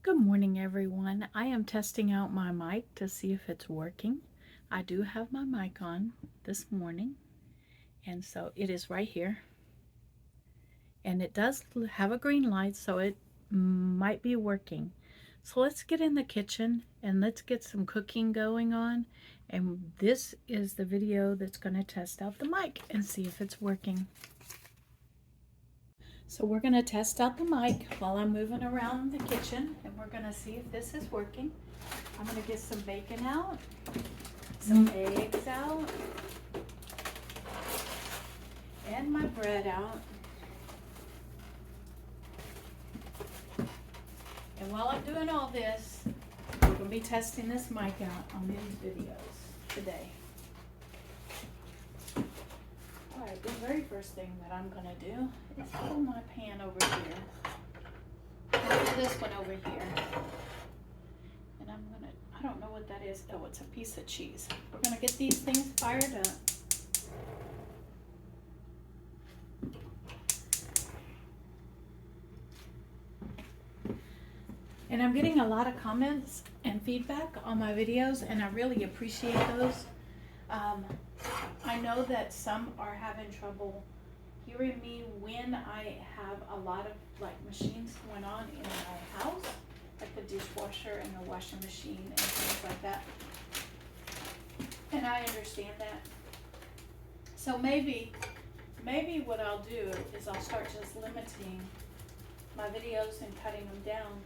Good morning, everyone. I am testing out my mic to see if it's working. I do have my mic on this morning, and so it is right here. And it does have a green light, so it might be working. So let's get in the kitchen and let's get some cooking going on. And this is the video that's going to test out the mic and see if it's working. So we're going to test out the mic while I'm moving around the kitchen, and we're going to see if this is working. I'm going to get some bacon out, some eggs out, and my bread out. And while I'm doing all this, we're going to be testing this mic out on these videos today. Alright, the very first thing that I'm going to do is pull my pan over here. Put this one over here. And I'm going to, I don't know what that is. Oh, it's a piece of cheese. We're going to get these things fired up. And I'm getting a lot of comments and feedback on my videos, and I really appreciate those. I know that some are having trouble hearing me when I have a lot of machines going on in my house, like the dishwasher and the washing machine and things like that. And I understand that. So maybe what I'll do is I'll start just limiting my videos and cutting them down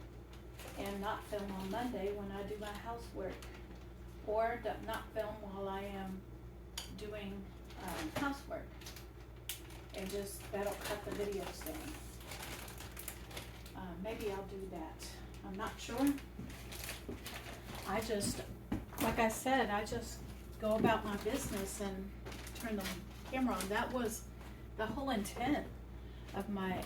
and not film on Monday when I do my housework, or not film while I am doing housework, and just that'll cut the videos down. Maybe I'll do that. I'm not sure. I just, like I said, I just go about my business and turn the camera on. That was the whole intent of my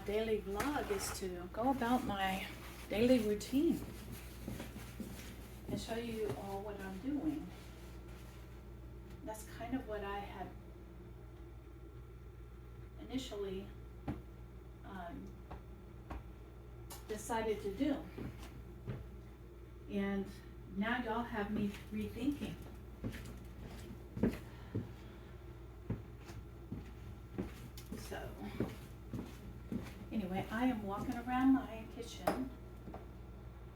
daily vlog, is to go about my daily routine and show you all what I'm doing. That's kind of what I had initially decided to do. And now y'all have me rethinking. So, anyway, I am walking around my kitchen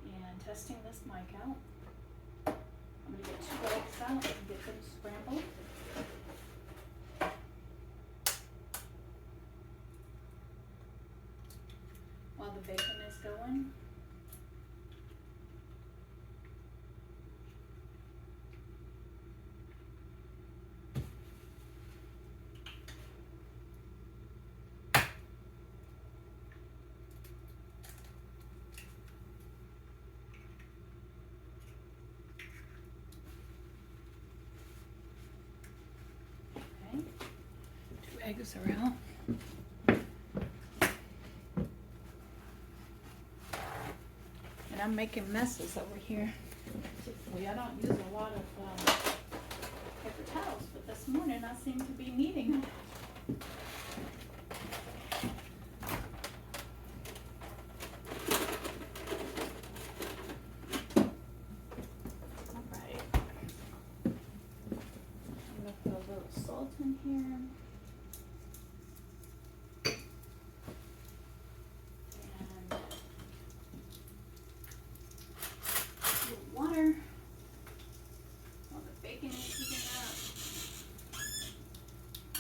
and testing this mic out. I'm going to get 2 eggs out and get them scrambled. While the bacon is going. Okay, 2 eggs are out. I'm making messes over here. Typically, I don't use a lot of paper towels, but this morning I seem to be needing them. Alright. I'm going to put a little salt in here. Water while the bacon is heating up,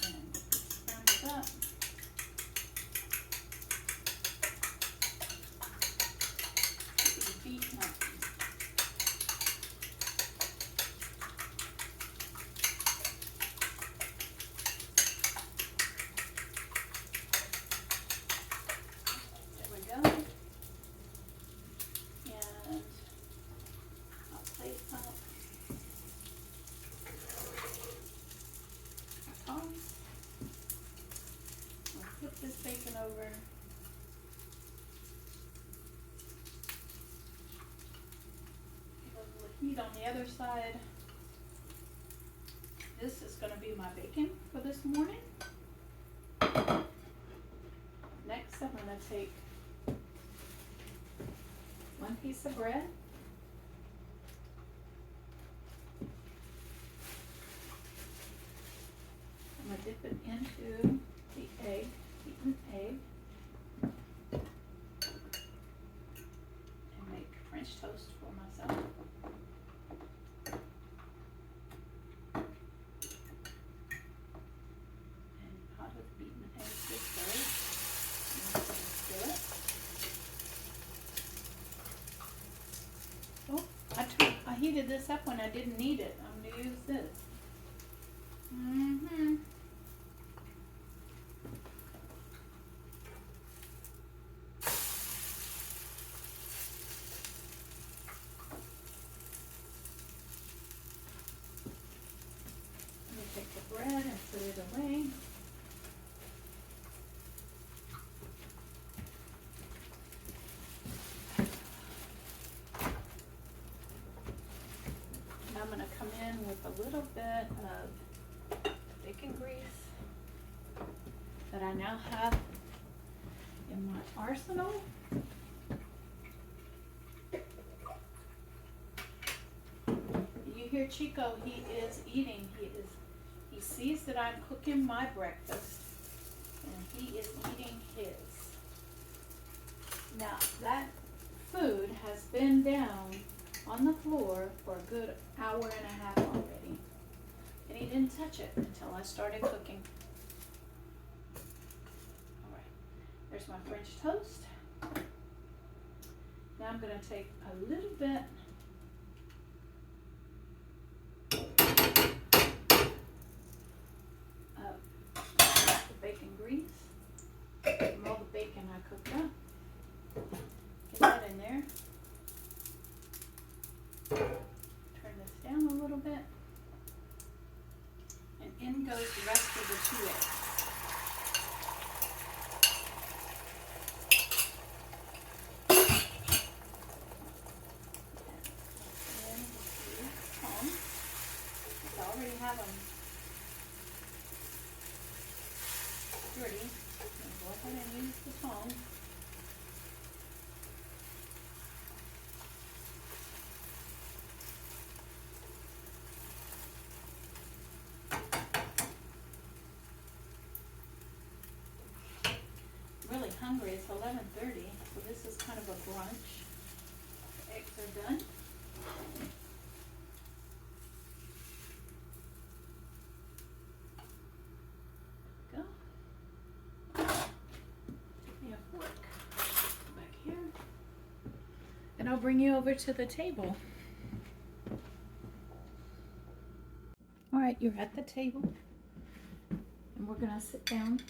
and scramble it up. These beaten up. There we go. And plate up our tongs. We'll flip this bacon over. Give a little heat on the other side. This is going to be my bacon for this morning. Next, I'm going to take 1 piece of bread. I'm going to dip it into the egg, beaten egg, and make French toast for myself. And pot of beaten eggs this way. Oh, I heated this up when I didn't need it. I'm going to use this. Take the bread and put it away. And I'm going to come in with a little bit of bacon grease that I now have in my arsenal. You hear Chico, he is eating. He sees that I'm cooking my breakfast, and he is eating his. Now, that food has been down on the floor for a good hour and a half already, and he didn't touch it until I started cooking. All right, there's my French toast. Now I'm going to take a little bit bacon grease from all the bacon I cooked up. Get that in there. Turn this down a little bit. And in goes the rest of the 2 eggs. And then use tongs. I already have them dirty. I'm going to go ahead and use the tongs. I'm really hungry. It's 11:30, so this is kind of a brunch. The eggs are done. And I'll bring you over to the table. All right, you're at the table, and we're gonna sit down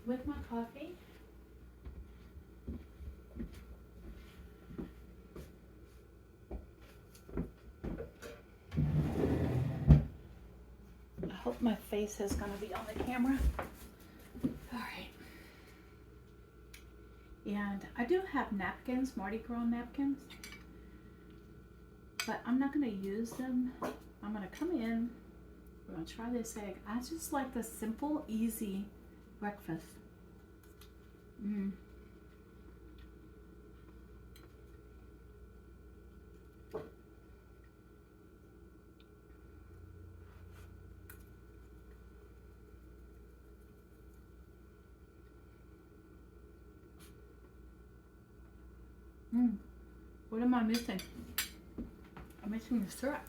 with my coffee. I hope my face is gonna be on the camera. All right. And I do have napkins, Mardi Gras napkins, but I'm not going to use them. I'm going to come in, we're going to try this egg. I just like the simple, easy breakfast. What am I missing? I'm missing the syrup.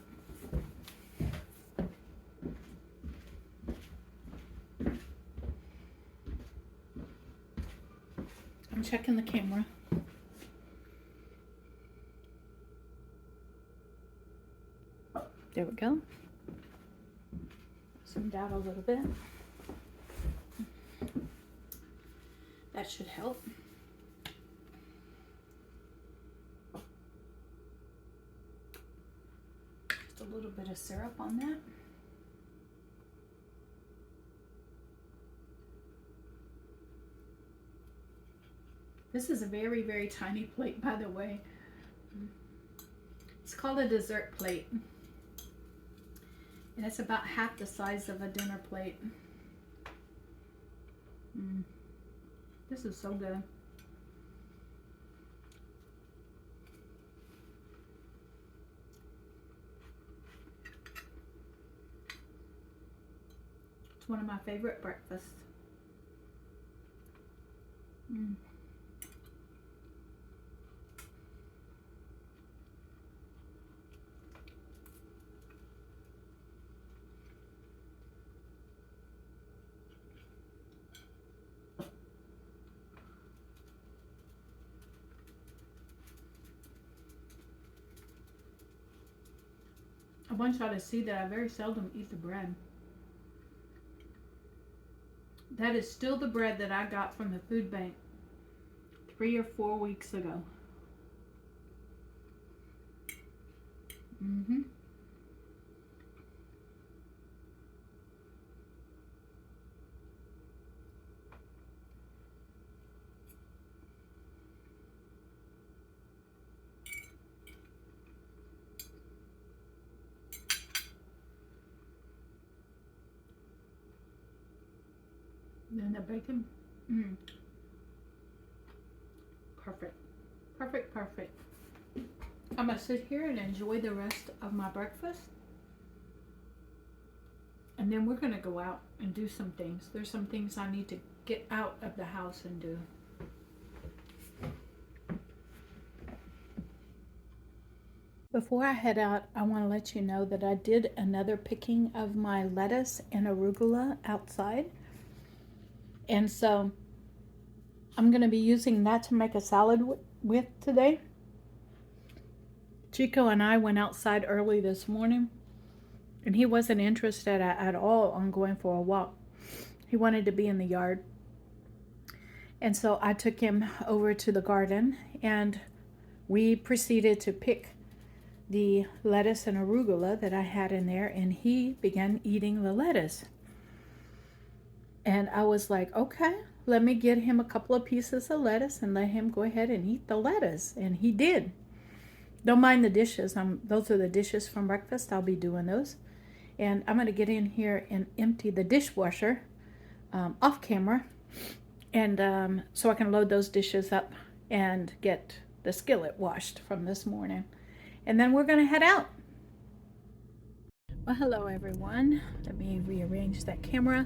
I'm checking the camera. There we go. Zoomed out a little bit. That should help. Just a little bit of syrup on that. This is a very, very tiny plate, by the way. It's called a dessert plate. And it's about half the size of a dinner plate. This is so good. It's one of my favorite breakfasts. I want y'all to see that I very seldom eat the bread. That is still the bread that I got from the food bank 3 or 4 weeks ago. Then the bacon, perfect, perfect, perfect. I'm gonna sit here and enjoy the rest of my breakfast, and then we're gonna go out and do some things. There's some things I need to get out of the house and do. Before I head out, I want to let you know that I did another picking of my lettuce and arugula outside. And so I'm going to be using that to make a salad with today. Chico and I went outside early this morning, and he wasn't interested at all on going for a walk. He wanted to be in the yard. And so I took him over to the garden, and we proceeded to pick the lettuce and arugula that I had in there, and he began eating the lettuce. And I was like, okay, let me get him a couple of pieces of lettuce and let him go ahead and eat the lettuce. And he did. Don't mind the dishes. Those are the dishes from breakfast. I'll be doing those. And I'm going to get in here and empty the dishwasher off camera. And so I can load those dishes up and get the skillet washed from this morning. And then we're going to head out. Well, hello, everyone. Let me rearrange that camera.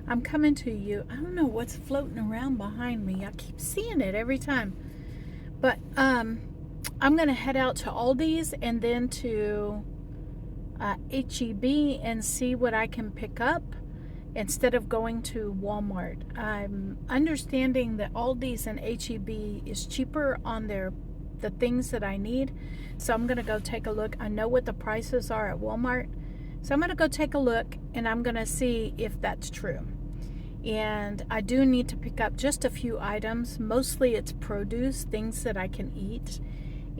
I'm coming to you. I don't know what's floating around behind me. I keep seeing it every time. But I'm going to head out to Aldi's and then to HEB and see what I can pick up instead of going to Walmart. I'm understanding that Aldi's and HEB is cheaper on the things that I need. So I'm going to go take a look. I know what the prices are at Walmart. So I'm going to go take a look, and I'm going to see if that's true. And I do need to pick up just a few items. Mostly it's produce, things that I can eat.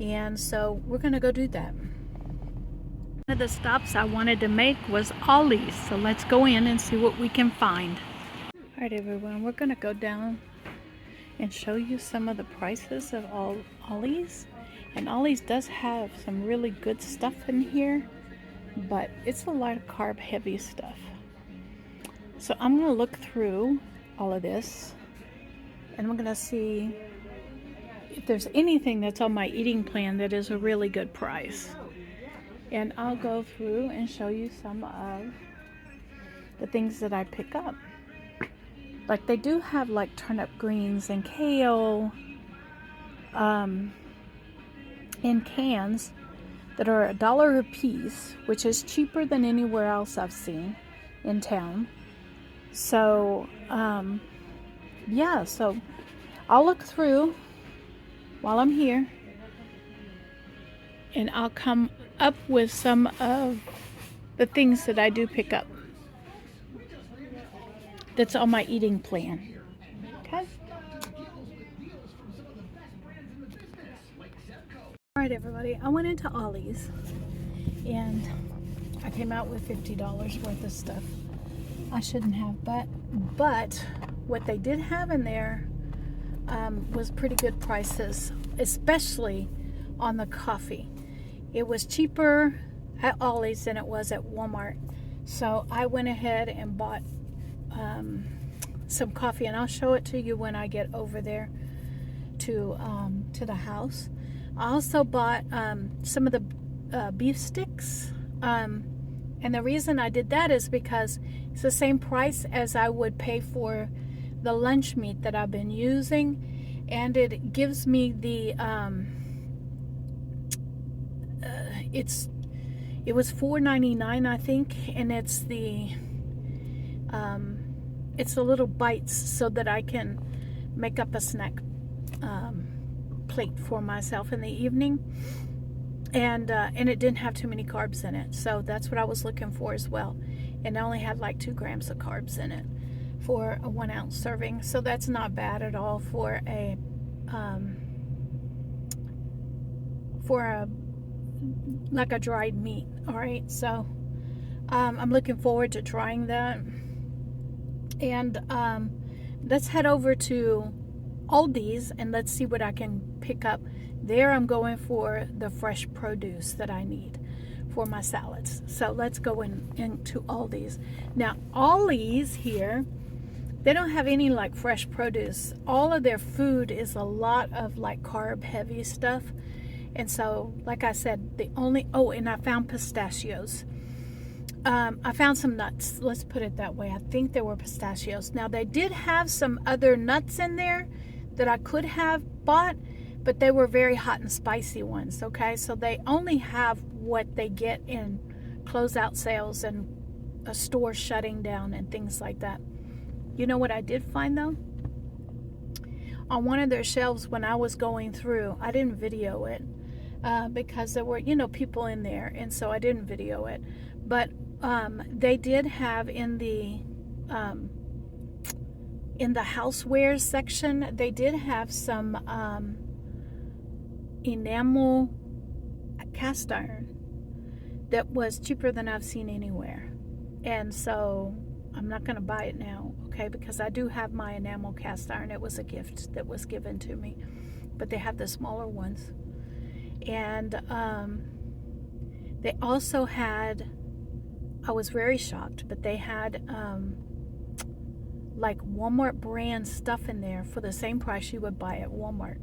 And so we're going to go do that. One of the stops I wanted to make was Ollie's. So let's go in and see what we can find. All right, everyone, we're going to go down and show you some of the prices of Ollie's. And Ollie's does have some really good stuff in here, but it's a lot of carb heavy stuff. So I'm going to look through all of this, and I'm going to see if there's anything that's on my eating plan that is a really good price. And I'll go through and show you some of the things that I pick up. Like they do have like turnip greens and kale in cans that are $1 a piece, which is cheaper than anywhere else I've seen in town. So yeah, so I'll look through while I'm here, and I'll come up with some of the things that I do pick up that's on my eating plan. Okay. All right, everybody, I went into Ollie's and I came out with $50 worth of stuff. I shouldn't have, but what they did have in there was pretty good prices, especially on the coffee. It was cheaper at Ollie's than it was at Walmart. So I went ahead and bought some coffee, and I'll show it to you when I get over there to the house. I also bought some of the beef sticks, and And the reason I did that is because it's the same price as I would pay for the lunch meat that I've been using, and it gives me the it was $4.99 I think, and it's the little bites so that I can make up a snack plate for myself in the evening, and it didn't have too many carbs in it, so that's what I was looking for as well. And I only had like 2 grams of carbs in it for a 1 ounce serving, so that's not bad at all for a like a dried meat. All right, so I'm looking forward to trying that. And let's head over to Aldi's and let's see what I can pick up there. I'm going for the fresh produce that I need for my salads. So let's go into Aldi's. Now Ollie's here, they don't have any like fresh produce. All of their food is a lot of like carb heavy stuff. And so, like I said, and I found pistachios. I found some nuts. Let's put it that way. I think there were pistachios. Now, they did have some other nuts in there that I could have bought, but they were very hot and spicy ones, okay? So they only have what they get in closeout sales and a store shutting down and things like that. You know what I did find, though? On one of their shelves when I was going through, I didn't video it. Because there were, people in there, and so I didn't video it. But they did have in the housewares section, they did have some enamel cast iron that was cheaper than I've seen anywhere. And so I'm not going to buy it now, okay? Because I do have my enamel cast iron. It was a gift that was given to me. But they have the smaller ones. And they also had, I was very shocked, but they had like Walmart brand stuff in there for the same price you would buy at Walmart.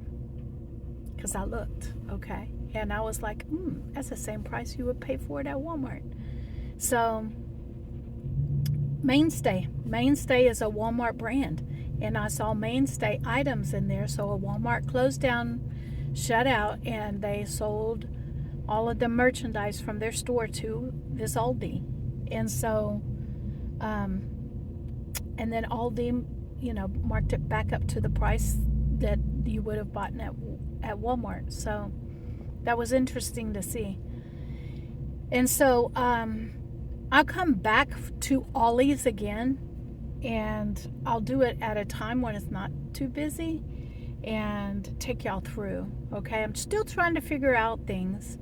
Because I looked, okay? And I was like, that's the same price you would pay for it at Walmart. So Mainstay is a Walmart brand. And I saw Mainstay items in there. So a Walmart closed down, shut out, and they sold all of the merchandise from their store to this Aldi. And so and then Aldi marked it back up to the price that you would have bought at Walmart. So that was interesting to see. And so I'll come back to Ollie's again, and I'll do it at a time when it's not too busy and take y'all through. Okay, I'm still trying to figure out things,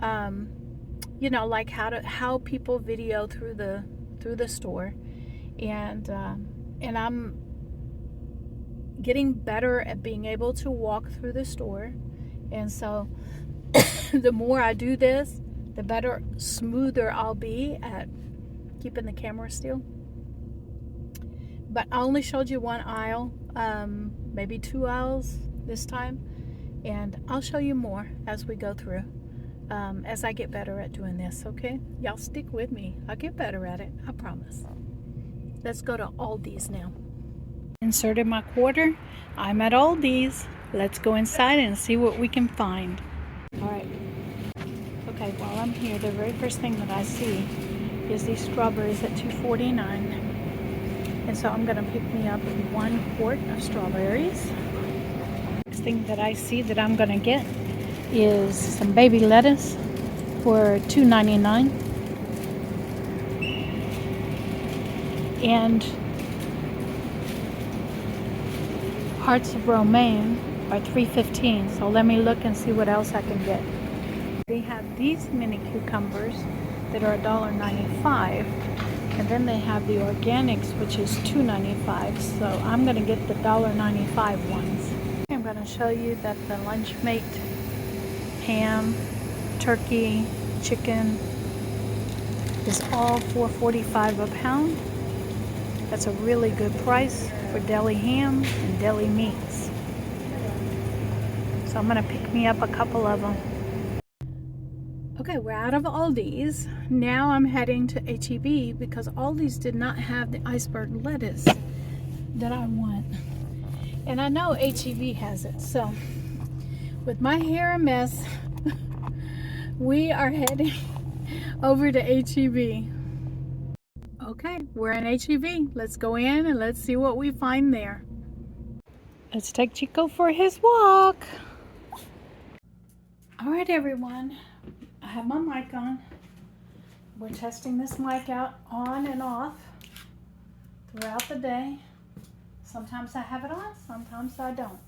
like how people video through the store, and I'm getting better at being able to walk through the store. And so the more I do this, the better, smoother I'll be at keeping the camera still. But I only showed you one aisle, maybe 2 aisles this time, and I'll show you more as we go through, as I get better at doing this, okay? Y'all stick with me. I'll get better at it, I promise. Let's go to Aldi's now. Inserted my quarter. I'm at Aldi's. Let's go inside and see what we can find. All right. Okay, while I'm here, the very first thing that I see is these strawberries at $2.49. And so I'm gonna pick me up 1 quart of strawberries. Next thing that I see that I'm gonna get is some baby lettuce for $2.99. And hearts of romaine are $3.15. So let me look and see what else I can get. They have these mini cucumbers that are $1.95. And then they have the organics, which is $2.95. So I'm going to get the $1.95 ones. I'm going to show you that the Lunchmate ham, turkey, chicken is all $4.45 a pound. That's a really good price for deli ham and deli meats. So I'm going to pick me up a couple of them. Okay, we're out of Aldi's. Now I'm heading to HEB because Aldi's did not have the iceberg lettuce that I want. And I know HEB has it. So with my hair a mess, we are heading over to HEB. Okay, we're in HEB. Let's go in and let's see what we find there. Let's take Chico for his walk. All right, everyone. I have my mic on. We're testing this mic out on and off throughout the day. Sometimes I have it on, sometimes I don't.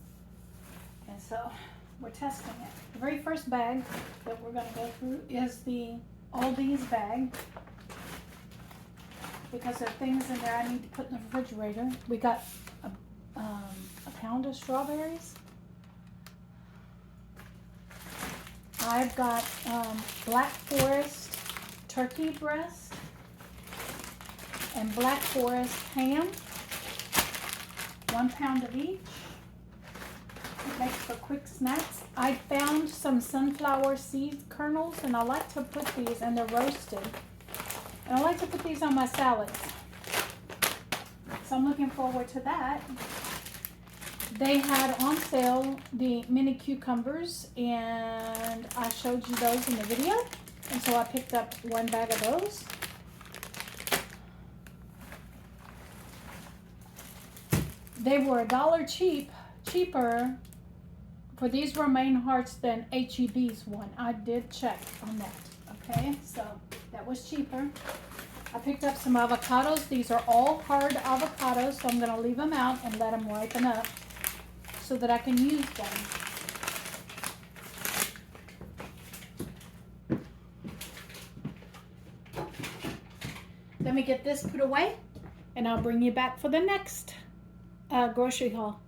And so we're testing it. The very first bag that we're going to go through is the Aldi's bag, because there are things in there I need to put in the refrigerator. We got a pound of strawberries. I've got Black Forest turkey breast and Black Forest ham, 1 pound of each. It makes for quick snacks. I found some sunflower seed kernels, and I like to put these, and they're roasted. And I like to put these on my salads. So I'm looking forward to that. They had on sale the mini cucumbers, and I showed you those in the video. And so I picked up 1 bag of those. They were $1 cheaper for these romaine hearts than HEB's one. I did check on that. Okay, so that was cheaper. I picked up some avocados. These are all hard avocados, so I'm going to leave them out and let them ripen up so that I can use them. Let me get this put away, and I'll bring you back for the next grocery haul.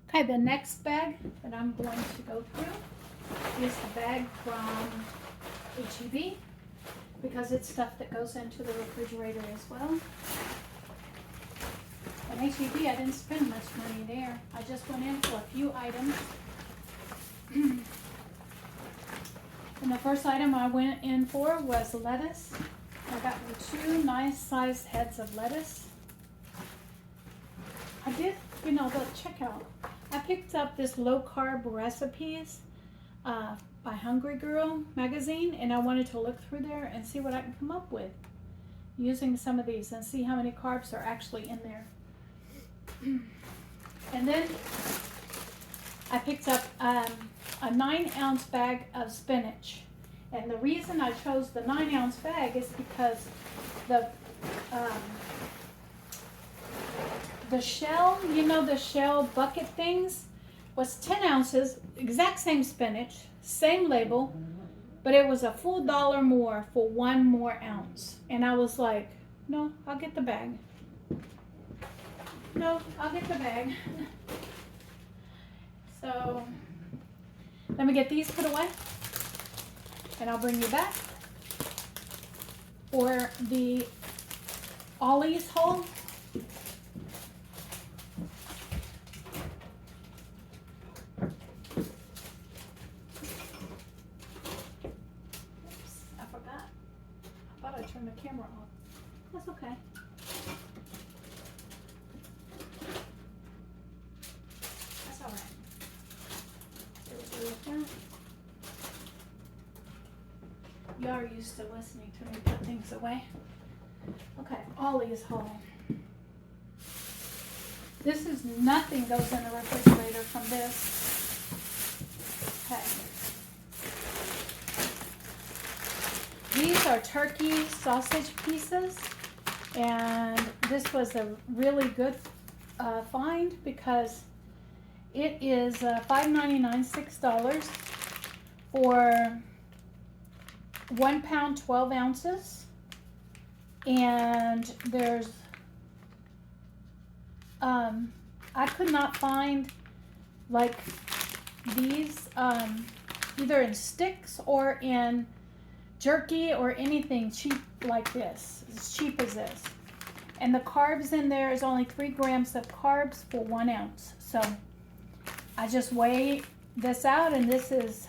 Okay, the next bag that I'm going to go through is the bag from HEB, because it's stuff that goes into the refrigerator as well. At HEB, I didn't spend much money there. I just went in for a few items. And the first item I went in for was lettuce. I got 2 nice sized heads of lettuce. I did, the checkout. I picked up this low-carb recipes by Hungry Girl magazine, and I wanted to look through there and see what I can come up with using some of these and see how many carbs are actually in there. And then I picked up a 9-ounce bag of spinach. And the reason I chose the 9-ounce bag is because the shell, the shell bucket things, was 10 ounces, exact same spinach, same label, but it was a full $1 more for 1 more ounce. And I was like, no, I'll get the bag. No, I'll get the bag. So let me get these put away, and I'll bring you back for the Ollie's haul. Oops, I forgot. I thought I turned the camera off. That's okay. That's all right. You are used to listening to me put things away. Okay, Ollie's haul. This is nothing goes in the refrigerator from this. Okay. These are turkey sausage pieces, and this was a really good find because it is $5.99, $6 for 1 pound, 12 ounces. And there's, I could not find like these either in sticks or in jerky or anything cheap like this, as cheap as this. And the carbs in there is only 3 grams of carbs for 1 ounce. So I just weigh this out, and this is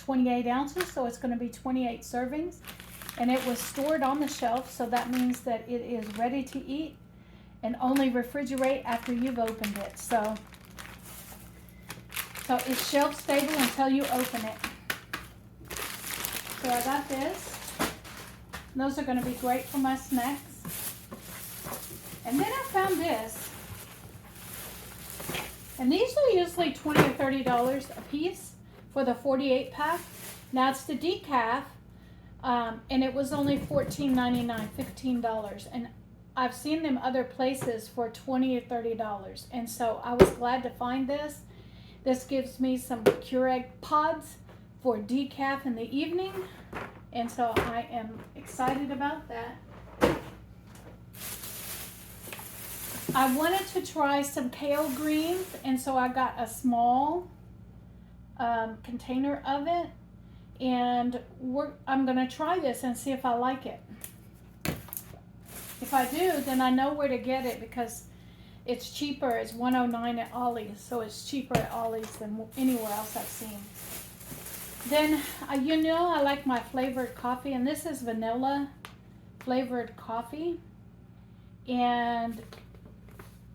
28 ounces, so it's going to be 28 servings. And it was stored on the shelf, so that means that it is ready to eat and only refrigerate after you've opened it. So it's shelf stable until you open it. So I got this. Those are going to be great for my snacks. And then I found this. And these are usually $20 or $30 a piece for the 48 pack. Now it's the decaf. And it was only $14.99, $15. And I've seen them other places for $20 or $30. And so I was glad to find this. This gives me some Keurig pods for decaf in the evening. And so I am excited about that. I wanted to try some kale greens, and so I got a small container of it. And I'm going to try this and see if I like it. If I do, then I know where to get it because it's cheaper. It's $1.09 at Aldi, so it's cheaper at Aldi's than anywhere else I've seen. Then, you know, I like my flavored coffee, and this is vanilla flavored coffee. And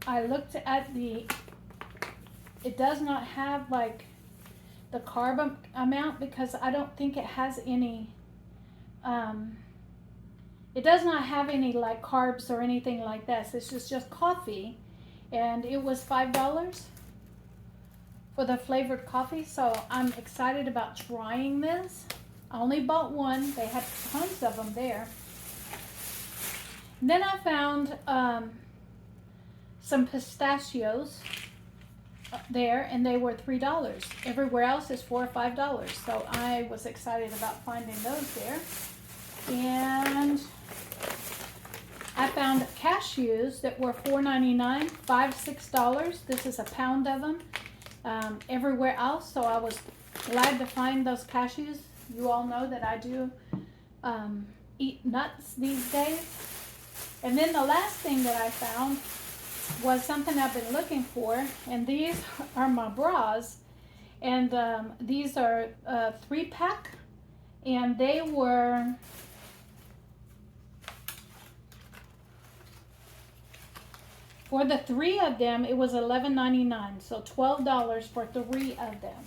I looked at it does not have like the carb amount because I don't think it has any, it does not have any like carbs or anything like this. This is just coffee, and it was $5 for the flavored coffee. So I'm excited about trying this. I only bought one. They had tons of them there. And then I found some pistachios there, and they were $3. Everywhere else is $4 or $5. So I was excited about finding those there. And I found cashews that were $4.99, $6. This is a pound of them. Everywhere else, so I was glad to find those cashews. You all know that I do eat nuts these days. And then the last thing that I found was something I've been looking for, and these are my bras, and these are a 3-pack, and they were for the 3 of them. It was $11.99, so $12 for 3 of them.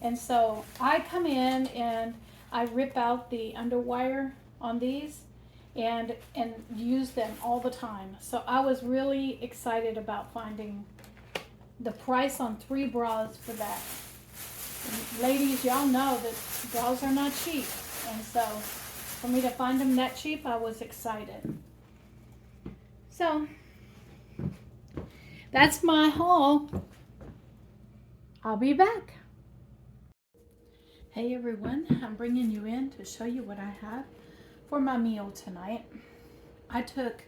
And so I come in and I rip out the underwire on these and use them all the time. So I was really excited about finding the price on 3 bras for that. And ladies, y'all know that bras are not cheap, and so for me to find them that cheap, I was excited. So that's my haul. I'll be back. Hey everyone, I'm bringing you in to show you what I have for my meal tonight. I took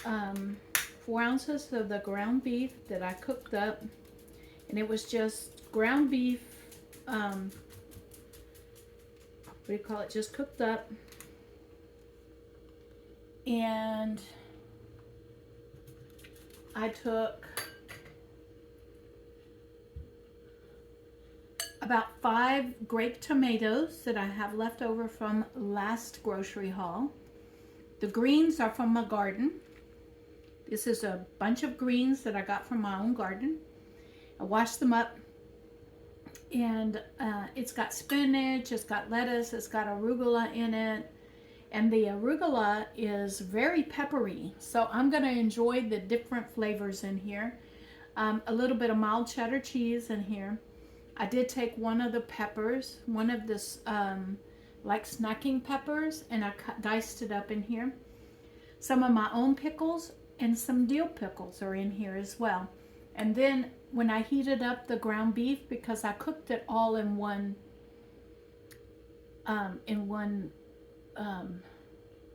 4 ounces of the ground beef that I cooked up, and it was just ground beef, what do you call it, just cooked up. And I took about 5 grape tomatoes that I have left over from last grocery haul. The greens are from my garden. This is a bunch of greens that I got from my own garden. I washed them up, and it's got spinach, it's got lettuce, it's got arugula in it, and the arugula is very peppery, so I'm going to enjoy the different flavors in here. A little bit of mild cheddar cheese in here. I did take one of the peppers, one of this like snacking peppers, and I diced it up in here. Some of my own pickles and some dill pickles are in here as well. And then when I heated up the ground beef, because I cooked it all in one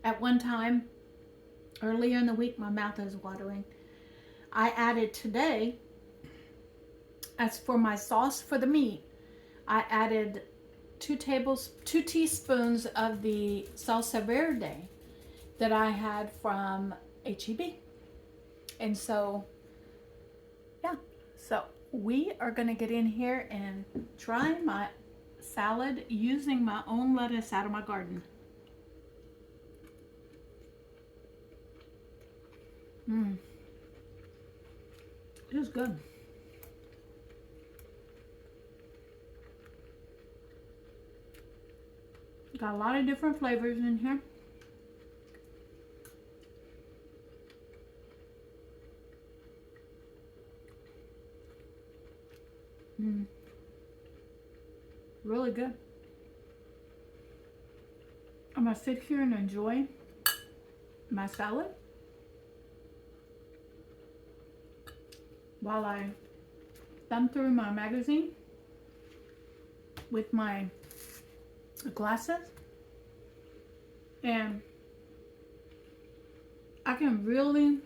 at one time earlier in the week, my mouth is watering. I added today, as for my sauce for the meat, I added 2 teaspoons of the salsa verde that I had from HEB. And so, yeah, so we are going to get in here and try my salad using my own lettuce out of my garden. Mmm. It is good. Got a lot of different flavors in here. Mmm. Really good. I'm gonna sit here and enjoy my salad while I thumb through my magazine with my glasses, and I can really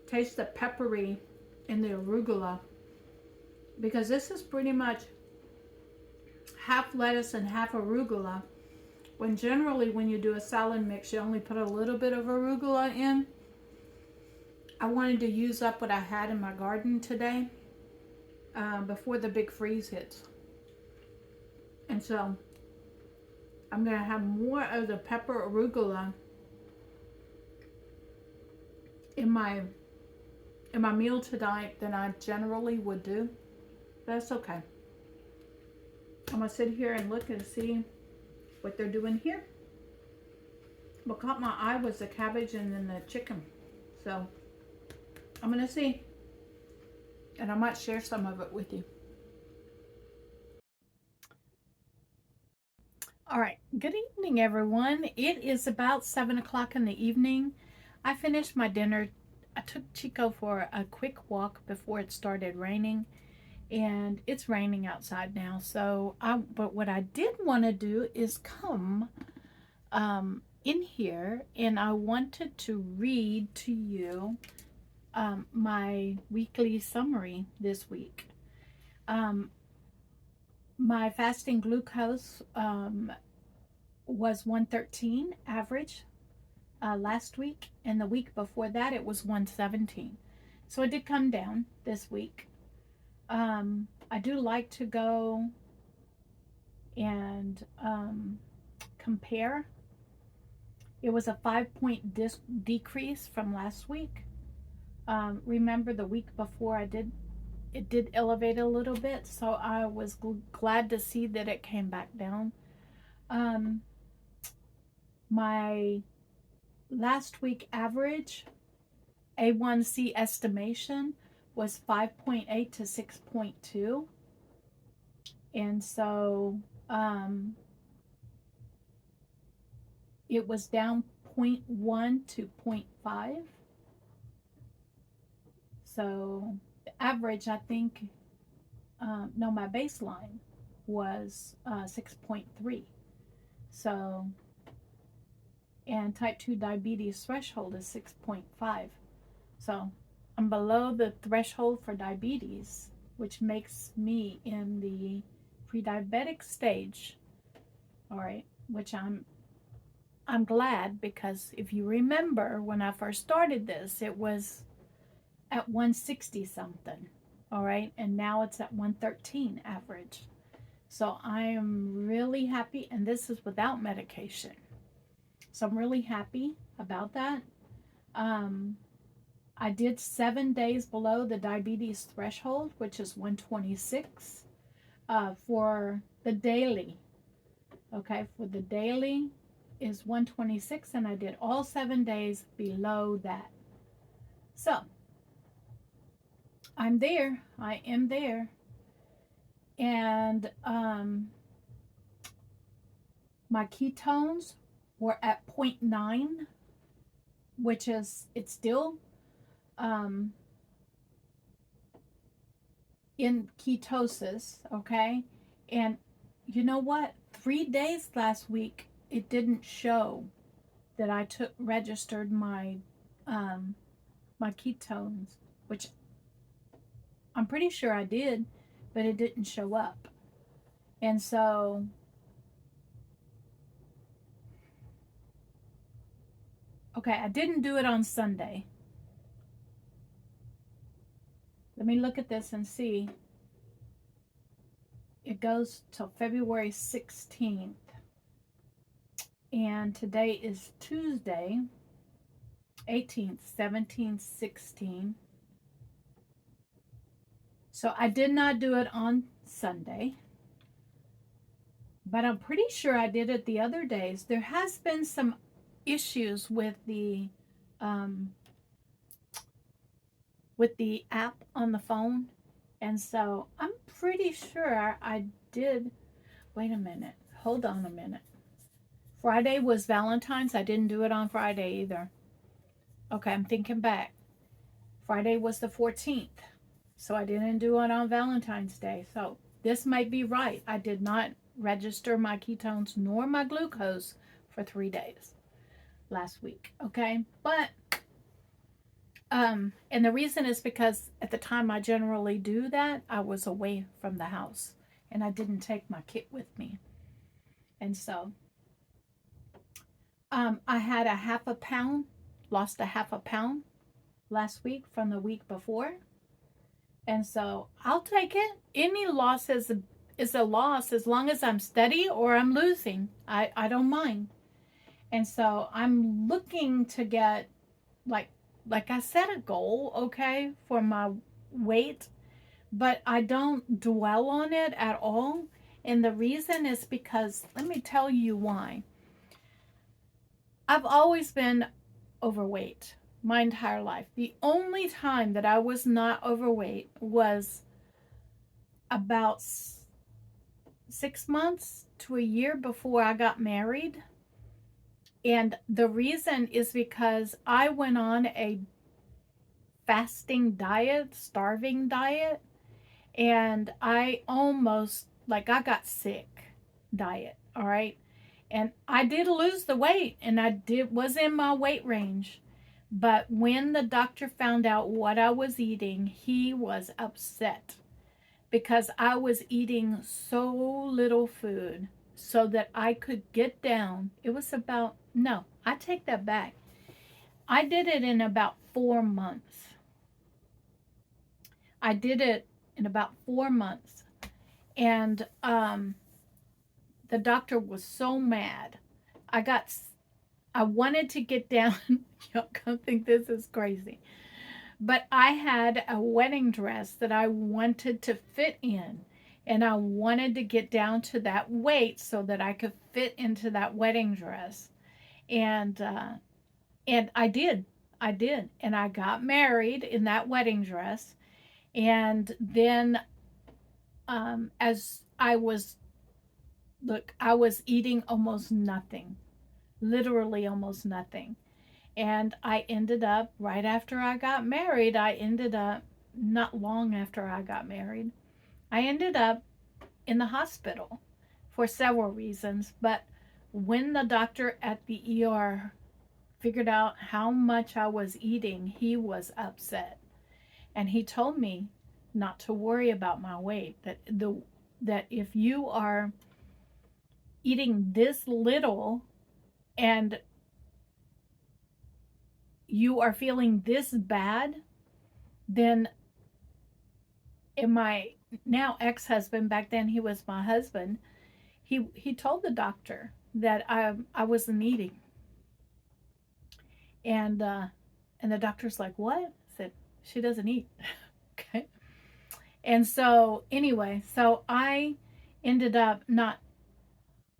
taste the peppery in the arugula, because this is pretty much half lettuce and half arugula, when generally when you do a salad mix you only put a little bit of arugula in. I wanted to use up what I had in my garden today before the big freeze hits, and so I'm gonna have more of the pepper arugula in my meal tonight than I generally would do. That's okay. I'm gonna sit here and look and see what they're doing here. What caught my eye was the cabbage and then the chicken. So I'm gonna see, and I might share some of it with you. All right, good evening, everyone. It is about 7 o'clock in the evening. I finished my dinner. I took Chico for a quick walk before it started raining, and it's raining outside now. So, but what I did want to do is come in here, and I wanted to read to you my weekly summary this week. My fasting glucose was 113 average last week, and the week before that it was 117. So it did come down this week. I do like to go and compare. It was a 5-point decrease from last week. Remember the week before it did elevate a little bit, so I was glad to see that it came back down. My last week average A1C estimation was 5.8 to 6.2, and so it was down 0.1 to 0.5. So the average, I think, no, my baseline was 6.3. So, and type 2 diabetes threshold is 6.5. So I'm below the threshold for diabetes, which makes me in the pre-diabetic stage. All right, which I'm glad, because if you remember when I first started this, it was at 160 something. All right, and now it's at 113 average. So I am really happy, and this is without medication. So I'm really happy about that. I did 7 days below the diabetes threshold, which is 126 for the daily. Okay, for the daily is 126, and I did all 7 days below that. So I'm there. I am there. And my ketones were at 0.9, which is, it's still in ketosis, okay? And you know what? 3 days last week, it didn't show that I registered my my ketones, which I'm pretty sure I did, but it didn't show up. And so okay, I didn't do it on Sunday. Let me look at this and see It goes till February 16th. And today is Tuesday, 18th, 17th, 16. So I did not do it on Sunday, but I'm pretty sure I did it the other days. There has been some issues um, with the app on the phone, and so I'm pretty sure I did. Wait a minute. Hold on a minute. Friday was Valentine's. I didn't do it on Friday either. Okay, I'm thinking back. Friday was the 14th. So I didn't do it on Valentine's Day. So this might be right. I did not register my ketones nor my glucose for 3 days last week. Okay. But, and the reason is because at the time I generally do that, I was away from the house and I didn't take my kit with me. And so, I had a half a pound, lost a half a pound last week from the week before. And so I'll take it. Any loss is a loss as long as I'm steady or I'm losing. I don't mind. And so I'm looking to get like I set a goal, okay, for my weight, but I don't dwell on it at all. And the reason is because let me tell you why. I've always been overweight my entire life. The only time that I was not overweight was about 6 months to a year before I got married. And the reason is because I went on a fasting diet, starving diet, and I almost, like, I got sick diet, all right? And I did lose the weight and was in my weight range. But when the doctor found out what I was eating, he was upset because I was eating so little food so that I could get down. It was about, no, I take that back. I did it in about 4 months. I did it in about 4 months. And the doctor was so mad. I wanted to get down. Y'all gonna think this is crazy. But I had a wedding dress that I wanted to fit in. And I wanted to get down to that weight so that I could fit into that wedding dress. And I did. I did. And I got married in that wedding dress. And then as I was eating almost nothing, literally almost nothing. And I ended up, right after I got married, not long after I got married, I ended up in the hospital for several reasons. But when the doctor at the ER figured out how much I was eating, he was upset. And he told me not to worry about my weight, that if you are eating this little and you are feeling this bad, then my now ex-husband, back then he was my husband, he told the doctor that I wasn't eating. And the doctor's like, what? I said, she doesn't eat. Okay. And so anyway, so I ended up not,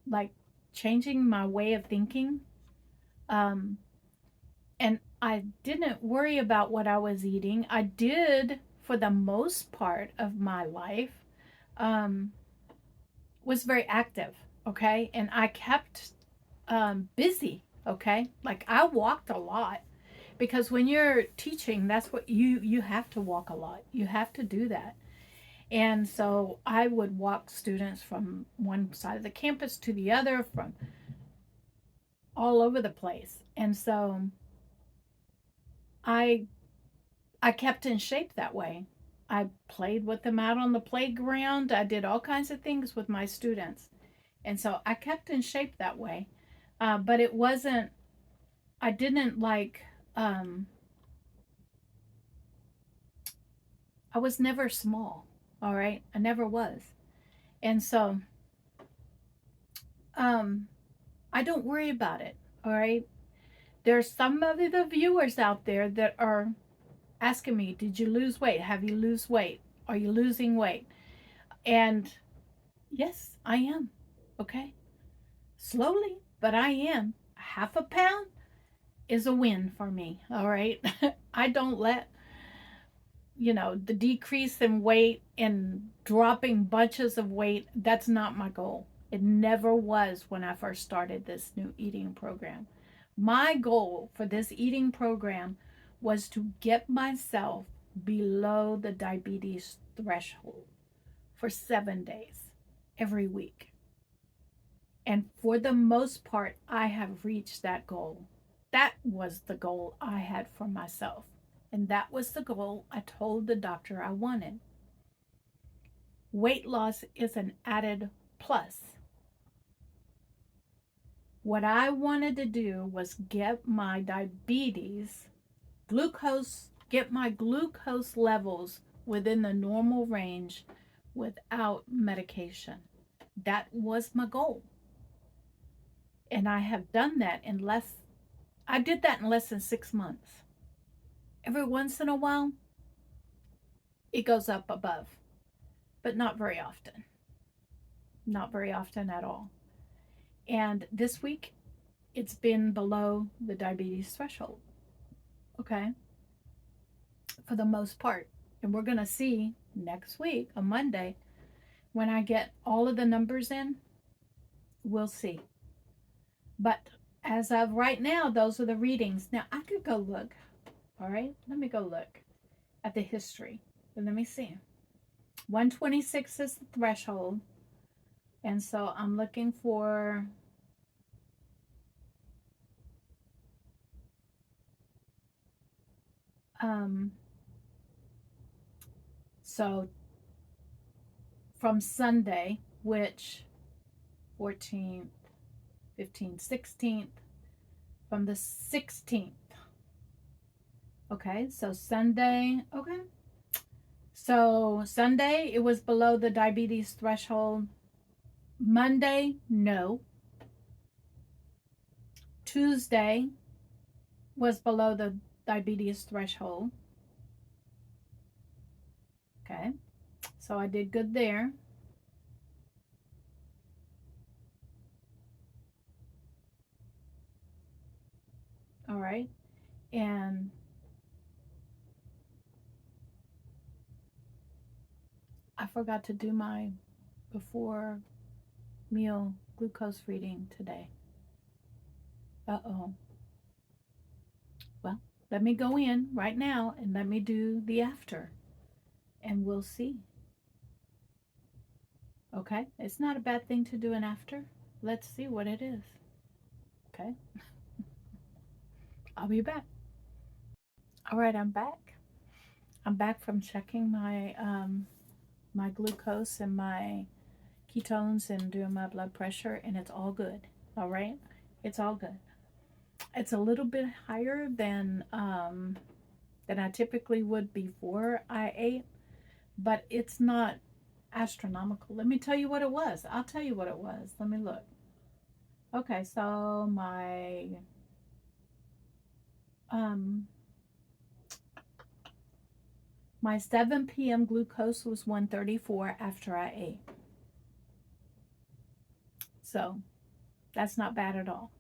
like, changing my way of thinking. And I didn't worry about what I was eating. I did, for the most part of my life, was very active, okay? And I kept busy, okay? Like, I walked a lot because when you're teaching, that's what you have to walk a lot. You have to do that. And so I would walk students from one side of the campus to the other, from all over the place. And so I kept in shape that way. I played with them out on the playground. I did all kinds of things with my students. And so I kept in shape that way. But it wasn't, I didn't like, I was never small. All right. I never was. And so, I don't worry about it. All right. There's some of the viewers out there that are asking me, did you lose weight? Have you lose weight? Are you losing weight? And yes, I am. Okay. Slowly, but I am. Half a pound is a win for me. All right. I don't let, the decrease in weight and dropping bunches of weight, that's not my goal. It never was when I first started this new eating program. My goal for this eating program was to get myself below the diabetes threshold for 7 days every week. And for the most part, I have reached that goal. That was the goal I had for myself. And that was the goal I told the doctor I wanted. Weight loss is an added plus. What I wanted to do was get my get my glucose levels within the normal range without medication. That was my goal. And I have done that I did that in less than 6 months. Every once in a while, it goes up above, but not very often. Not very often at all. And this week, it's been below the diabetes threshold. Okay. For the most part. And we're going to see next week on Monday when I get all of the numbers in, we'll see. But as of right now, those are the readings. Now, I could go look. All right. Let me go look at the history. And let me see. 126 is the threshold. And so I'm looking for so from Sunday, which 14th, 15th, 16th, from the 16th. Okay, so Sunday, okay. So Sunday, it was below the diabetes threshold. Monday, no. Tuesday was below the diabetes threshold. Okay, so I did good there. All right, and I forgot to do my before meal glucose reading today. Uh-oh. Well, let me go in right now and let me do the after, and we'll see. Okay, it's not a bad thing to do an after. Let's see what it is. Okay, I'll be back. All right, I'm back. I'm back from checking my glucose and my ketones and doing my blood pressure, and it's all good. All right, it's all good. It's a little bit higher than I typically would before I ate, but it's not astronomical. Let me tell you what it was. I'll tell you what it was. Let me look. Okay, so um my 7 p.m. glucose was 134 after I ate. So that's not bad at all.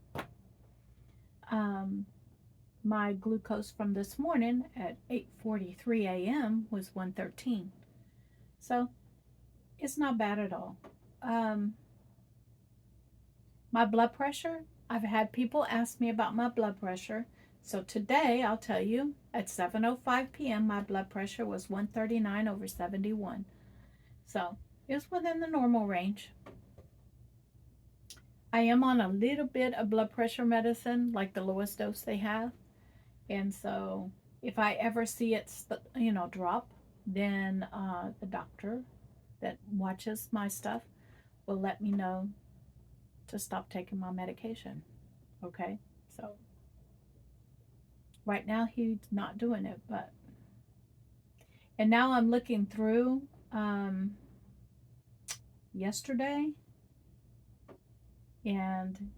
My glucose from this morning at 8:43 a.m. was 113. So it's not bad at all. My blood pressure, I've had people ask me about my blood pressure. So today, I'll tell you, at 7:05 p.m., my blood pressure was 139/71. So it's within the normal range. I am on a little bit of blood pressure medicine, like the lowest dose they have. And so if I ever see it, drop, then the doctor that watches my stuff will let me know to stop taking my medication. Okay, so right now he's not doing it, and now I'm looking through yesterday, and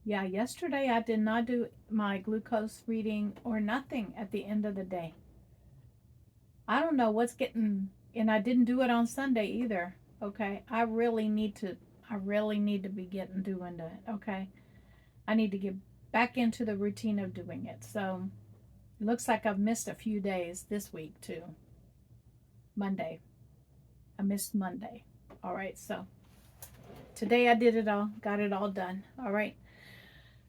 yeah, yesterday I did not do my glucose reading or nothing at the end of the day. I don't know what's getting, and I didn't do it on Sunday either. Okay, I really need to be getting doing that. Okay, I need to get back into the routine of doing it. So it looks like I've missed a few days this week too. Monday, I missed Monday. All right, so today I did it all, got it all done. All right,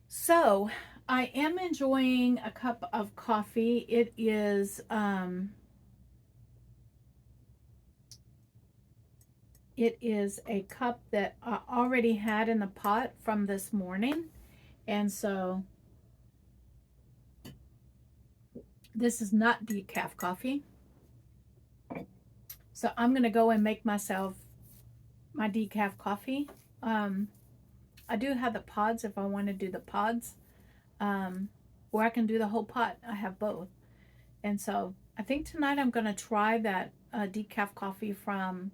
so I am enjoying a cup of coffee. It is a cup that I already had in the pot from this morning. And so this is not decaf coffee. So I'm going to go and make myself my decaf coffee. I do have the pods if I want to do the pods. Or I can do the whole pot. I have both. And so I think tonight I'm going to try that decaf coffee from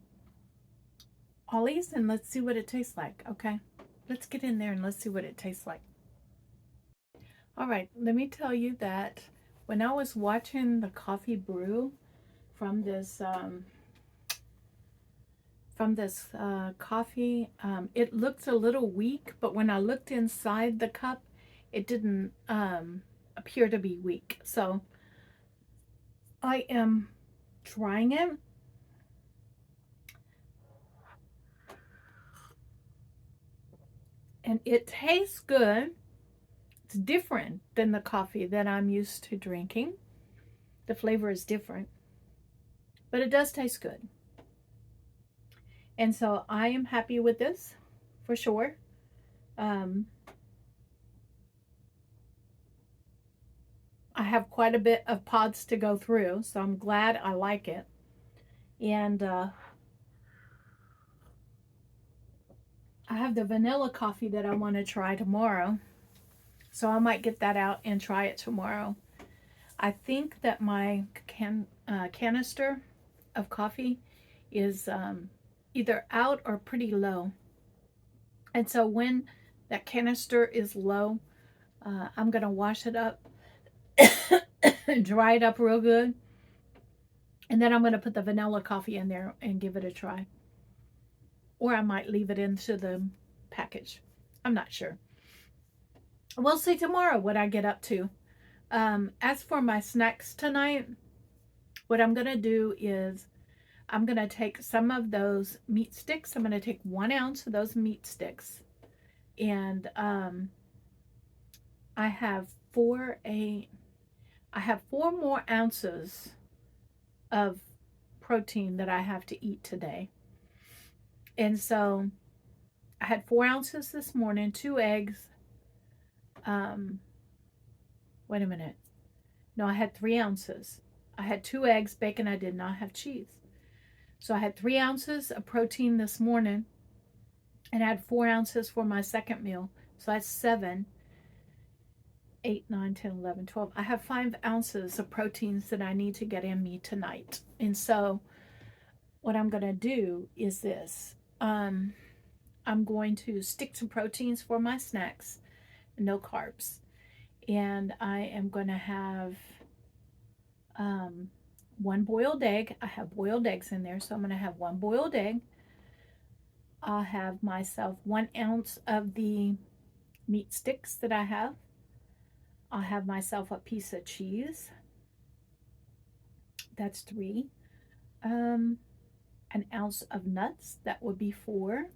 Ollie's, and let's see what it tastes like. Okay, let's get in there and let's see what it tastes like. All right, let me tell you that when I was watching the coffee brew from this coffee, it looked a little weak, but when I looked inside the cup, it didn't appear to be weak. So I am trying it. And it tastes good. It's different than the coffee that I'm used to drinking. The flavor is different, but it does taste good. And so I am happy with this for sure. Um, I have quite a bit of pods to go through, so I'm glad I like it. And I have the vanilla coffee that I want to try tomorrow. So I might get that out and try it tomorrow. I think that my canister of coffee is either out or pretty low. And so when that canister is low, I'm going to wash it up, dry it up real good. And then I'm going to put the vanilla coffee in there and give it a try. Or I might leave it into the package. I'm not sure. We'll see tomorrow what I get up to. As for my snacks tonight, what I'm going to do is I'm going to take some of those meat sticks. I'm going to take 1 ounce of those meat sticks. And I have 4 more ounces of protein that I have to eat today. And so I had 4 ounces this morning, 2 eggs. Wait a minute. No, I had 3 ounces. I had 2 eggs, bacon. I did not have cheese. So I had 3 ounces of protein this morning, and I had 4 ounces for my second meal. So that's 7, 8, 9, 10, 11, 12. I have 5 ounces of proteins that I need to get in me tonight. And so what I'm going to do is this. I'm going to stick to proteins for my snacks, no carbs. And I am going to have 1 boiled egg. I have boiled eggs in there, so I'm going to have 1 boiled egg. I'll have myself 1 ounce of the meat sticks that I have. I'll have myself a piece of cheese. That's 3. An ounce of nuts. That would be 4.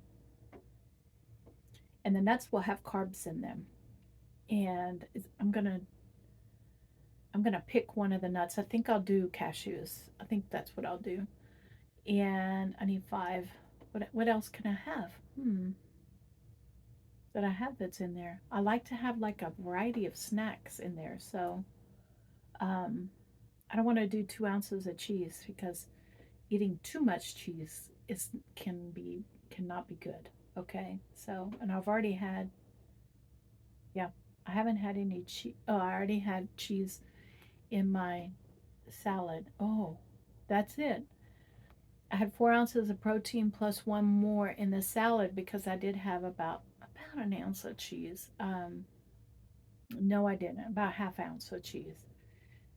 And the nuts will have carbs in them. And I'm gonna pick one of the nuts. I think I'll do cashews. I think that's what I'll do. And I need 5. What else can I have? That I have that's in there. I like to have like a variety of snacks in there. So I don't want to do 2 ounces of cheese because eating too much cheese cannot be good. Okay, so, and I've already had, yeah, I haven't had any cheese. Oh, I already had cheese in my salad. Oh, That's it. I had 4 ounces of protein plus one more in the salad because I did have about an ounce of cheese. No, I didn't. About a half ounce of cheese.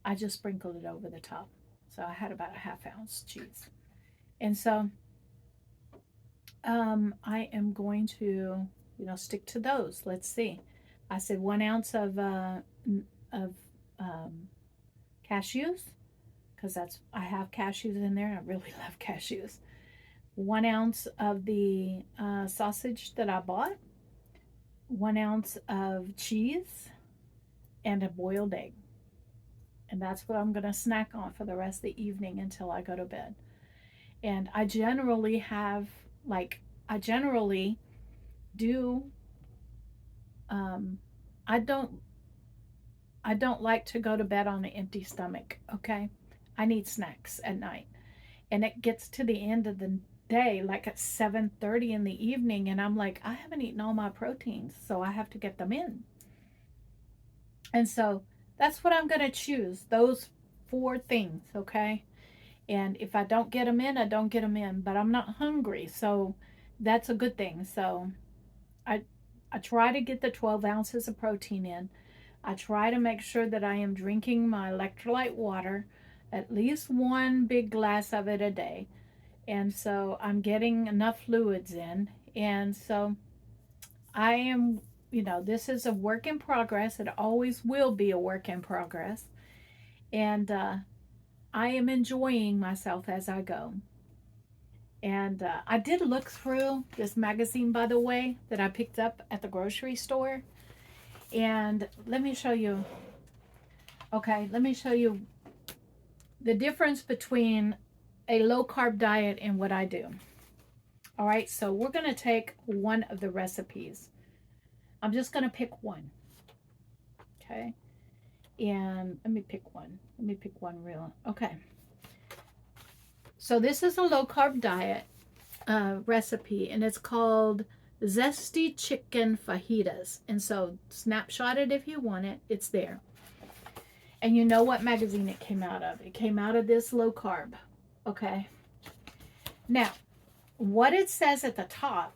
I just sprinkled it over the top. So I had about a half ounce cheese. And so I am going to, stick to those. Let's see. I said 1 ounce of um, cashews because I have cashews in there. I really love cashews. 1 ounce of the sausage that I bought. 1 ounce of cheese and a boiled egg. And that's what I'm going to snack on for the rest of the evening until I go to bed. And I generally do, I don't, I don't like to go to bed on an empty stomach. Okay. I need snacks at night. And it gets to the end of the day, like at 7:30 in the evening. And I'm like, I haven't eaten all my proteins. So I have to get them in. And so that's what I'm going to choose. Those 4 things. Okay. And if I don't get them in, I don't get them in. But I'm not hungry. So that's a good thing. So I try to get the 12 ounces of protein in. I try to make sure that I am drinking my electrolyte water, at least one big glass of it a day. And so I'm getting enough fluids in. And so I am, this is a work in progress. It always will be a work in progress. And I am enjoying myself as I go. And I did look through this magazine, by the way, that I picked up at the grocery store. And let me show you. Okay, let me show you the difference between a low carb diet and what I do. All right, so we're going to take one of the recipes. I'm just going to pick one. Okay, and let me pick one. Let me pick one real. Okay, so this is a low carb diet recipe, and it's called Zesty Chicken Fajitas. And so snapshot it if you want it. It's there. And you know what magazine it came out of. It came out of this low carb. Okay. Now, what it says at the top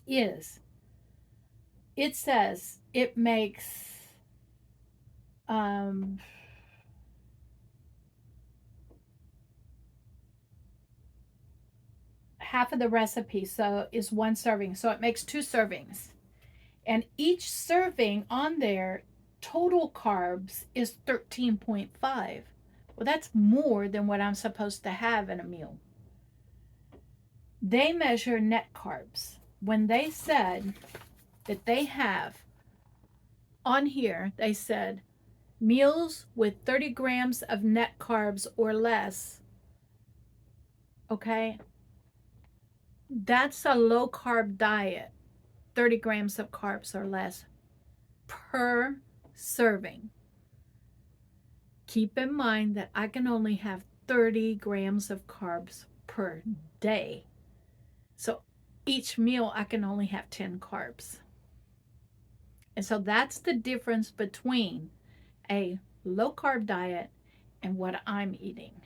is, it says it makes half of the recipe, so is 1 serving. So it makes 2 servings. And each serving on there, total carbs is 13.5. Well, that's more than what I'm supposed to have in a meal. They measure net carbs. When they said that they have on here, they said meals with 30 grams of net carbs or less. Okay, that's a low carb diet. 30 grams of carbs or less per serving. Keep in mind that I can only have 30 grams of carbs per day. So each meal I can only have 10 carbs. And so that's the difference between a low carb diet and what I'm eating.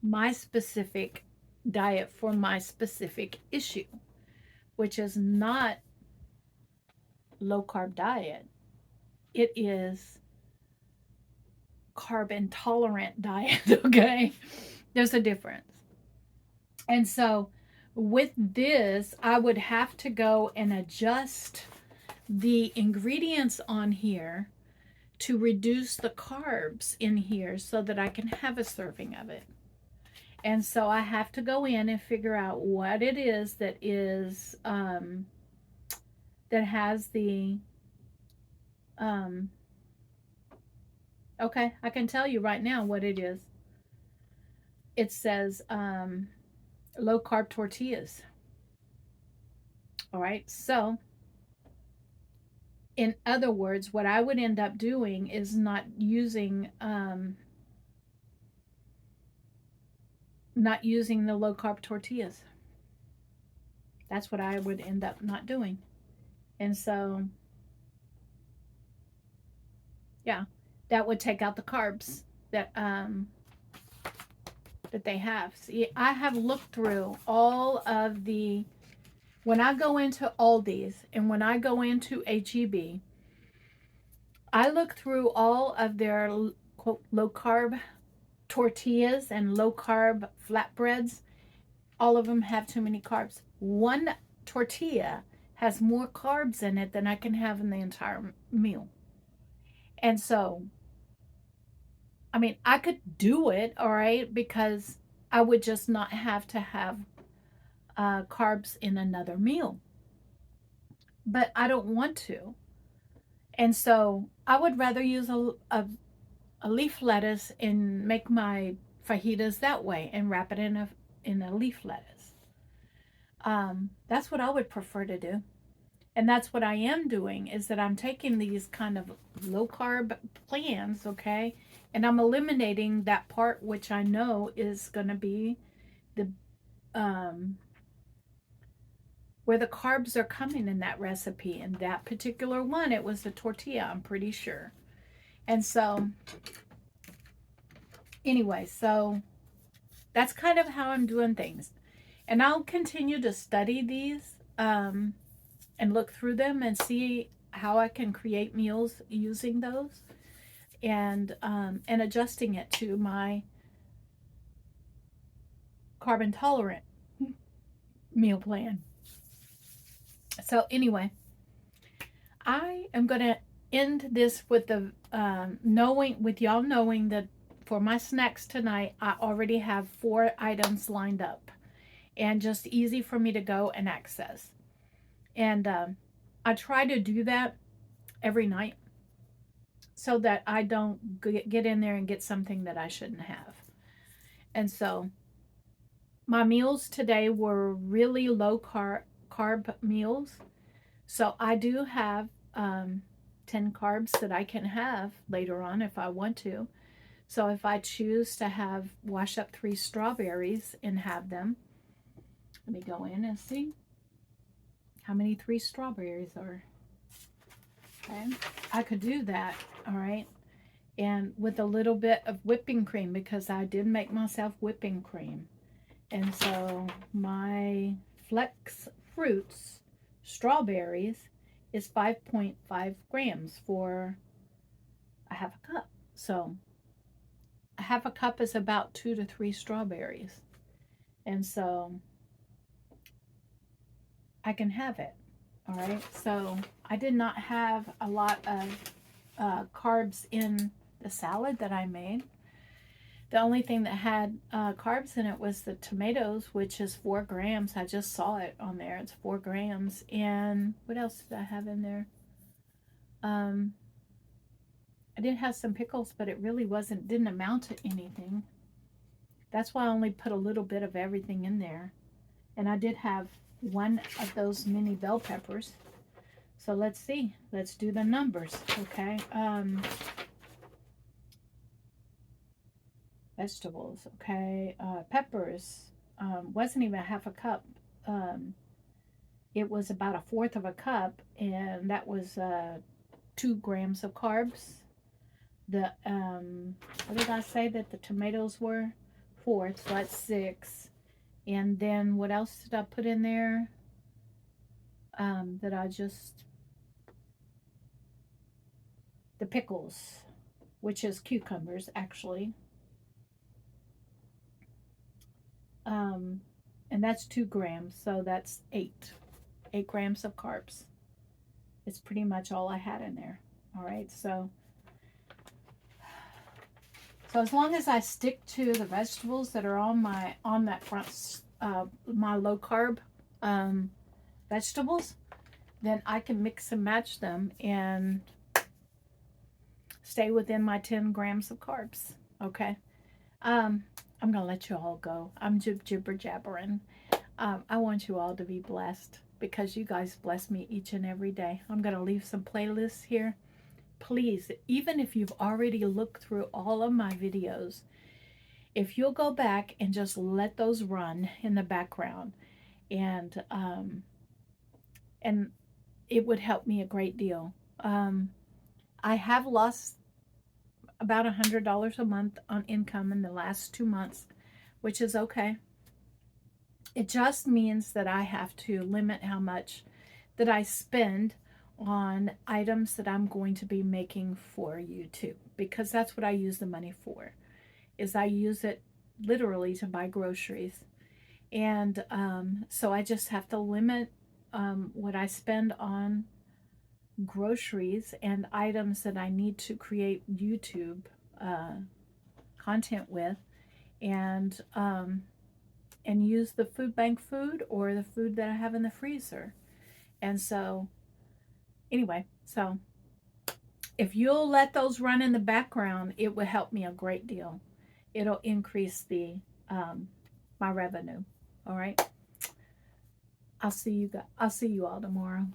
My specific diet for my specific issue, which is not low carb diet. It is carb intolerant diet, okay? There's a difference. And so with this, I would have to go and adjust the ingredients on here to reduce the carbs in here so that I can have a serving of it. And so I have to go in and figure out what it is that has the okay, I can tell you right now what it is. It says low carb tortillas. All right, so in other words, what I would end up doing is not using the low carb tortillas. That's what I would end up not doing. And so yeah, that would take out the carbs that that they have. See, I have looked through all of the, when I go into Aldi's and when I go into HEB, I look through all of their quote low carb tortillas and low carb flatbreads. All of them have too many carbs. One tortilla has more carbs in it than I can have in the entire meal. And so, I mean, I could do it, all right, because I would just not have to have carbs in another meal. But I don't want to. And so I would rather use a leaf lettuce and make my fajitas that way and wrap it in a leaf lettuce. That's what I would prefer to do. And that's what I am doing, is that I'm taking these kind of low carb plans, okay, and I'm eliminating that part which I know is going to be the where the carbs are coming in that recipe. In that particular one, it was the tortilla, I'm pretty sure. And so anyway, so that's kind of how I'm doing things. And I'll continue to study these and look through them and see how I can create meals using those, and adjusting it to my carb intolerant meal plan. So anyway, I am going to end this with the with y'all knowing that for my snacks tonight, I already have 4 items lined up and just easy for me to go and access. And I try to do that every night so that I don't get in there and get something that I shouldn't have. And so my meals today were really low carb meals. So I do have 10 carbs that I can have later on if I want to. So if I choose to wash up 3 strawberries and have them, let me go in and see how many 3 strawberries are. Okay, I could do that, all right, and with a little bit of whipping cream, because I did make myself whipping cream. And so my Flex Fruits strawberries is 5.5 grams for a half a cup. So a half a cup is about 2 to 3 strawberries. And so I can have it. All right. So I did not have a lot of carbs in the salad that I made. The only thing that had carbs in it was the tomatoes, which is 4 grams. I just saw it on there. It's 4 grams. And what else did I have in there? I did have some pickles, but it really didn't amount to anything. That's why I only put a little bit of everything in there. And I did have 1 of those mini bell peppers. So let's see. Let's do the numbers, okay? Vegetables, okay? Peppers wasn't even a half a cup. It was about 1/4 of a cup, and that was 2 grams of carbs. The what did I say that the tomatoes were? 4, so that's 6. And then what else did I put in there? That I just, the pickles, which is cucumbers actually. And that's 2 grams, so that's 8 grams of carbs. It's pretty much all I had in there. All right, so as long as I stick to the vegetables that are on that front, my low carb vegetables, then I can mix and match them and stay within my 10 grams of carbs. Okay. I'm gonna let you all go. I'm jibber jabbering. I want you all to be blessed, because you guys bless me each and every day. I'm gonna leave some playlists here. Please, even if you've already looked through all of my videos, if you'll go back and just let those run in the background, and it would help me a great deal. I have lost about $100 a month on income in the last 2 months, which is okay. It just means that I have to limit how much that I spend on items that I'm going to be making for YouTube, because that's what I use the money for, is I use it literally to buy groceries. And so I just have to limit what I spend on groceries and items that I need to create YouTube content with, and use the food bank food or the food that I have in the freezer. And so anyway, so if you'll let those run in the background, it will help me a great deal. It'll increase the my revenue. All right. I'll see you all tomorrow.